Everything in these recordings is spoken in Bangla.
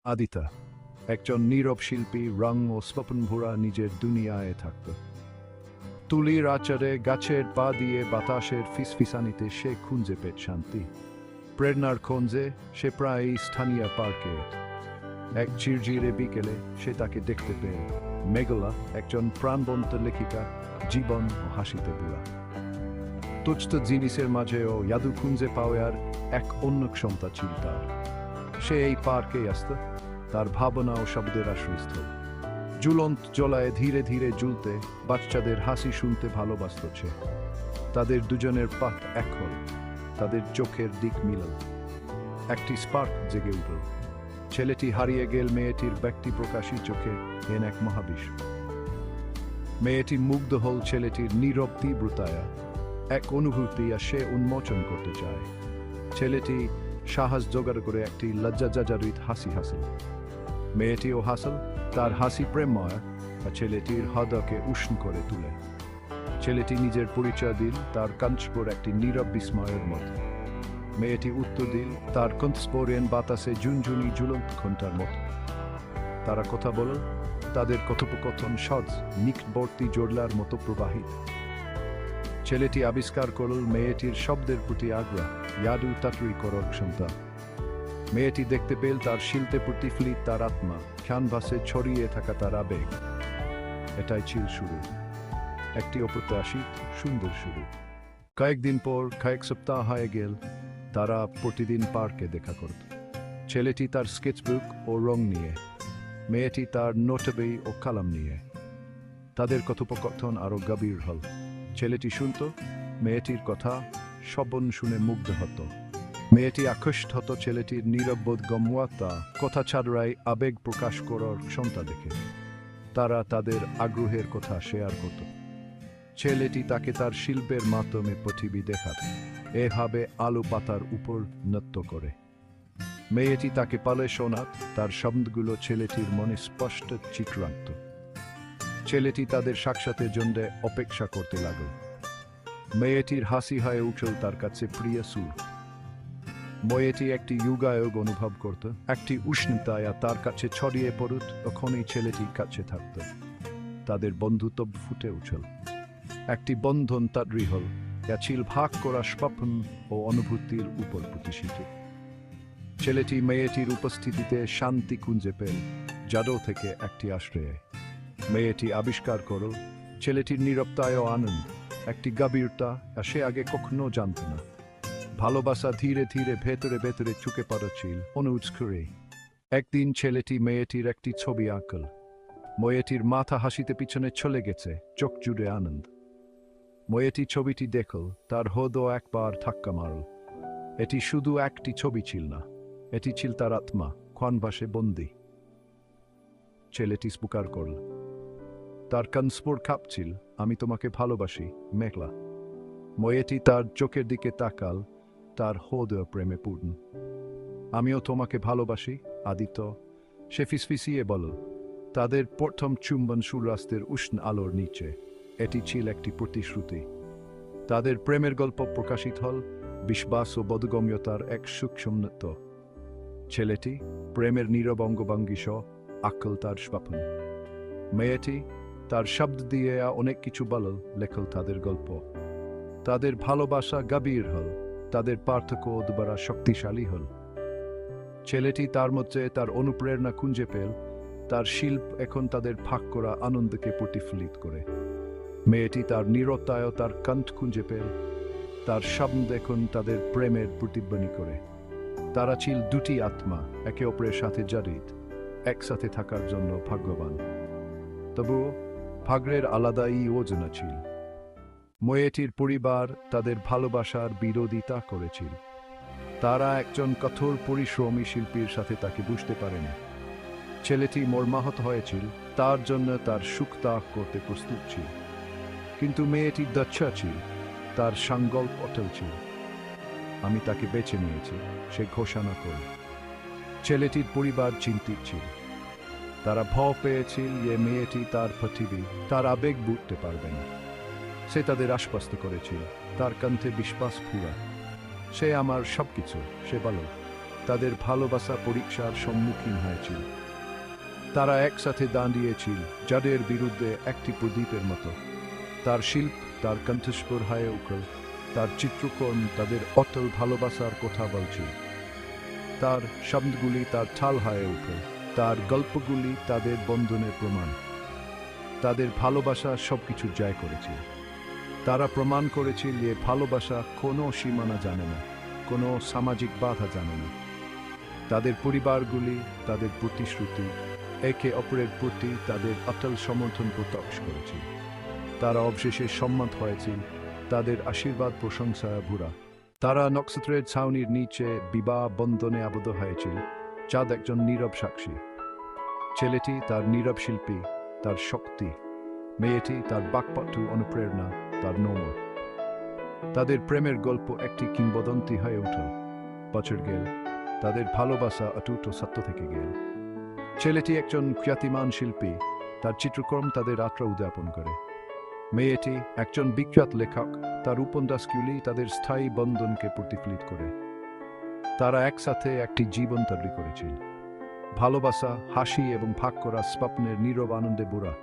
আদিতা একজন নীরব শিল্পী, রং ও স্বপ্ন ভরা নিজের দুনিয়ায় থাকত। তুলির আচারে গাছের পা দিয়ে বাতাসের ফিসফিসানিতে সে খুঁজে পেত শান্তি। প্রেরণার খোঁজে সে প্রায় স্থানীয় পার্কে। এক ঝিরঝিরে বিকেলে সে তাকে দেখতে পেল। মেঘলা, একজন প্রাণবন্ত লেখিকা, জীবন ও হাসিতে ভরা। তুচ্ছ জিনিসের মাঝেও জাদু খুঁজে পাওয়ার এক অন্য ক্ষমতা ছিল তার। সে এই পার্কে আসত, তার ভাবনা ও শব্দের আশ্রয়স্থল। ঝুলন্ত জলায় ধীরে ধীরে ঝুলতে, বাচ্চাদের হাসি শুনতে ভালোবাসত সে। তাদের দুজনের পথ এক হল, তাদের চোখের দিক মিলল। একটি স্পার্ক জেগে উঠল। ছেলেটি হারিয়ে গেল মেয়েটির ব্যক্তি প্রকাশী চোখে এন এক মহাবিশ্ব। মেয়েটি মুগ্ধ হল ছেলেটির নীরব তীব্রতায়, এক অনুভূতি সে উন্মোচন করতে চায়। ছেলেটি সাহস জোগাড় করে একটি লজ্জাজড়িত হাসি হাসল। মেয়েটিও হাসল, তার হাসি প্রেমময়, আর ছেলেটির হৃদয়কে উষ্ণ করে তুলে। ছেলেটি নিজের পরিচয় দিল, তার কণ্ঠস্বর একটি নীরব বিস্ময়ের মতো। মেয়েটি উত্তর দিল, তার কণ্ঠস্বরেন বাতাসে ঝুনঝুনি ঝুলন্ত ঘণ্টার মতো। তারা কথা বলল, তাদের কথোপকথন সহজ নিকটবর্তী জোড়লার মতো প্রবাহিত। ছেলেটি আবিষ্কার করল মেয়েটির শব্দের প্রতি আগ্রহ, জাদু তাৎরি করার ক্ষমতা। মেয়েটি দেখতে পেল তার শিল্পে প্রতিফলিত তার আত্মা, ক্যানভাসে ছড়িয়ে থাকা তার আবেগ। এটাই ছিল শুরু, একটি অপ্রত্যাশিত সুন্দর শুরু। কয়েকদিন পর, কয়েক সপ্তাহ হয়ে গেল, তারা প্রতিদিন পার্কে দেখা করত। ছেলেটি তার স্কেচবুক ও রং নিয়ে, মেয়েটি তার নোটবই ও কলম নিয়ে। তাদের কথোপকথন আরো গভীর হল। ছেলেটি শুনত, মেয়েটির কথা শ্রবণ শুনে মুগ্ধ হতো। মেয়েটি আকৃষ্ট হতো ছেলেটির নীরববোধ গম্যতা, কথা ছাড়াই আবেগ প্রকাশ করার ক্ষমতা দেখে। তারা তাদের আগ্রহের কথা শেয়ার করত। ছেলেটি তাকে তার শিল্পের মাধ্যমে পৃথিবী দেখাত, এভাবে আলো পাতার উপর নৃত্য করে। মেয়েটি তাকে পালে শোনাত, তার শব্দগুলো ছেলেটির মনে স্পষ্ট চিত্র আঁকত। ছেলেটি তাদের সাক্ষাতের জন্য অপেক্ষা করতে লাগল। মেয়েটির হাসি হয়ে উঠল তার কাছে প্রিয় সুর। মেয়েটি একটি যুগায়গ অনুভব করত, একটি উষ্ণতায় তার কাছে ছড়িয়ে পড়ুত, তখনই ছেলেটির কাছে থাকত। তাদের বন্ধুত্ব ফুটে উঠল, একটি বন্ধন তাদ্রি হল, যা ছিল ভাগ করা স্বপ্ন ও অনুভূতির উপর প্রতিষ্ঠিত। ছেলেটি মেয়েটির উপস্থিতিতে শান্তি খুঁজে পেল, জাদু থেকে একটি আশ্রয়ে। মেয়েটি আবিষ্কার করল ছেলেটির নীরবতায় আনন্দ, একটি গভীরতা সে আগে কখনো জানত না। ভালোবাসা ধীরে ধীরে ভেতরে ভেতরে চুকে পড়ছিল অনুৎস্করে। একদিন ছেলেটি মেয়েটির একটি ছবি আঁকল। মেয়েটির মাথা হাসিতে পিছনে চলে গেছে, চোখ জুড়ে আনন্দ। মেয়েটি ছবিটি দেখল, তার হৃদয় একবার ধাক্কা মারল। এটি শুধু একটি ছবি ছিল না, এটি ছিল তার আত্মা, ক্যানভাসে বন্দী। ছেলেটি স্বীকার করল, তার কণ্ঠস্বর কাঁপছিল, আমি তোমাকে ভালোবাসি মেঘলা। মেয়েটি তার চোখের দিকে তাকাল, তার হৃদয় প্রেমে পূর্ণ। আমিও তোমাকে ভালোবাসি আদিত্য, সে ফিসফিসিয়ে বলল। তাদের প্রথম চুম্বন সূর্যাস্তের উষ্ণ আলোর নিচে। এটি ছিল একটি প্রতিশ্রুতি। তাদের প্রেমের গল্প প্রকাশিত হল, বিশ্বাস ও বোধগম্যতার এক সূক্ষ্ম নৃত্য। ছেলেটি প্রেমের নীরব অঙ্গভঙ্গি সহ আঁকল তার স্বপ্ন। মেয়েটি তার শব্দ দিয়ে অনেক কিছু বলল, লেখল তাদের গল্প। তাদের ভালোবাসা গভীর হল, তাদের পার্থক্য দুবারা শক্তিশালী হল। ছেলেটি তার মধ্যে তার অনুপ্রেরণা খুঁজে পেল, তার শিল্প এখন তাদের ভাগ করা আনন্দকে প্রতিফলিত করে। মেয়েটি তার নীরবতায় তার কণ্ঠ খুঁজে পেল, তার শব্দ এখন তাদের প্রেমের প্রতিধ্বনি করে। তারা ছিল দুটি আত্মা, একে অপরের সাথে জড়িত, একসাথে থাকার জন্য ভাগ্যবান। তবুও ভাগ্যের আলাদাই যোজনা ছিল। মেয়েটির পরিবার তাদের ভালোবাসার বিরোধিতা করেছিল। তারা একজন কঠোর পরিশ্রমী শিল্পীর সাথে তাকে বুঝতে পারেনি। ছেলেটি মর্মাহত হয়েছিল, তার জন্য তার সুখ ত্যাগ করতে প্রস্তুত ছিল। কিন্তু মেয়েটি দচ্ছা ছিল, তার সংকল্প অটল ছিল। আমি তাকে বেছে নিয়েছি, সে ঘোষণা করল। ছেলেটির পরিবার চিন্তিত ছিল। তারা ভয় পেয়েছিল যে মেয়েটি তার পৃথিবী, তার আবেগ বুঝতে পারবে না। সে তাদের আশ্বস্ত করেছিল, তার কণ্ঠে বিশ্বাস পুরা। সে আমার সবকিছু, সে বলল। তাদের ভালোবাসা পরীক্ষার সম্মুখীন হয়েছিল। তারা একসাথে দাঁড়িয়েছিল যাদের বিরুদ্ধে একটি প্রদীপের মতো। তার শিল্প, তার কণ্ঠস্বর হয়ে উঠল, তার চিত্রকর্ম তাদের অটল ভালোবাসার কথা বলছিল। তার শব্দগুলি তার ঠাল হয়ে উঠল, তার গল্পগুলি তাদের বন্ধনের প্রমাণ। তাদের ভালোবাসা সবকিছু জয় করেছিল। তারা প্রমাণ করেছিল যে ভালোবাসা কোনো সীমানা জানে না, কোনো সামাজিক বাধা জানে না। তাদের পরিবারগুলি, তাদের প্রতিশ্রুতি, একে অপরের প্রতি তাদের অটল সমর্থন প্রত্যক্ষ করেছিল। তারা অবশেষে সম্মত হয়েছিল, তাদের আশীর্বাদ প্রশংসা ভরা। তারা নক্ষত্রের ছাউনির নিচে বিবাহ বন্ধনে আবদ্ধ হয়েছিল। চাঁদ একজন নীরব সাক্ষী। ছেলেটি তার নীরব শিল্পী, তার শক্তি। মেয়েটি তার বাকপটু অনুপ্রেরণা, তার নোংর। তাদের প্রেমের গল্প একটি কিংবদন্তি হয়ে উঠল। বছর গেল, তাদের ভালোবাসা অটুট ও সত্য থেকে গেল। ছেলেটি একজন খ্যাতিমান শিল্পী, তার চিত্রকর্ম তাদের যাত্রা উদ্যাপন করে। মেয়েটি একজন বিখ্যাত লেখক, তার উপন্যাসগুলি তাদের স্থায়ী বন্ধনকে প্রতিফলিত করে। তারা একসাথে একটি জীবন তৈরি করেছিল। ভালোবাসা, হাসি এবং ভাগ করা স্বপ্নের নীরব আনন্দে বুড়া।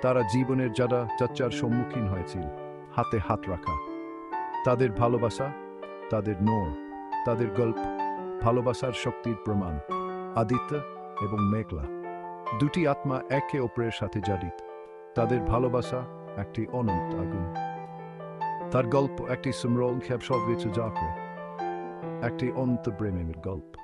তারা জীবনের যারা চর্চার সম্মুখীন হয়েছিল, হাতে হাত রাখা। তাদের ভালোবাসা, তাদের নোর, তাদের গল্প, ভালোবাসার শক্তির প্রমাণ। আদিত্য এবং মেঘলা, দুটি আত্মা একে অপরের সাথে জড়িত। তাদের ভালোবাসা একটি অনন্ত আগুন। তার গল্প একটি সমরল খেপ সবকিছু জাকে, একটি অন্ত প্রেমের গল্প।